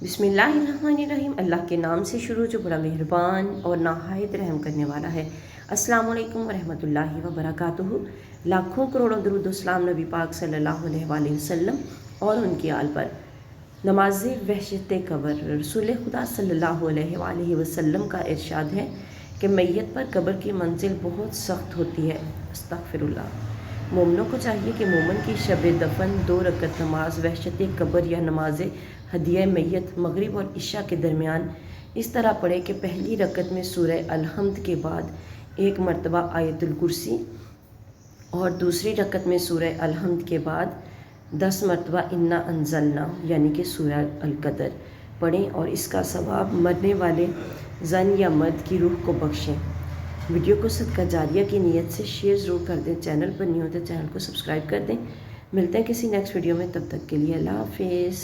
बिस्मिल्लाहिर्रहमानिर्रहीम। अल्लाह के नाम से शुरू जो बड़ा मेहरबान और नहायत रहम करने वाला है। अस्सलाम वालेकुम रहमतुल्लाहि व बरकातुहू। लाखों करोड़ों दरूद व सलाम नबी पाक सल्लल्लाहु अलैहि वसल्लम और उनकी आल पर। नमाज वहशत कब्र। रसूल खुदा सल्लल्लाहु अलैहि वसल्लम का इरशाद है कि मैयत पर कब्र की मंजिल बहुत सख्त होती है। अस्तगफिरुल्लाह। मोमनों को चाहिए कि मोमन की शब दफन 2 रकत नमाज वहशत कब्र या नमाज हदिया मैयत मगरिब और इशा के दरमियान इस तरह पढ़े कि पहली रकत में सूरह अल-हम्द के बाद 1 मरतबा आयतुल कुर्सी और दूसरी रकत में सूरह अल-हम्द के बाद 10 मरतबा इन्ना अंजलना यानी कि सूरह अल-कदर पढ़ें और इसका सवाब मरने वाले जन या मर्द की रूह को बख्शें। वीडियो को सदका जारिया की नीयत से शेयर ज़रूर कर दें। चैनल पर नहीं होते चैनल को सब्सक्राइब कर दें। मिलते हैं किसी नेक्स्ट वीडियो में, तब तक के लिए अल्लाह हाफिज़।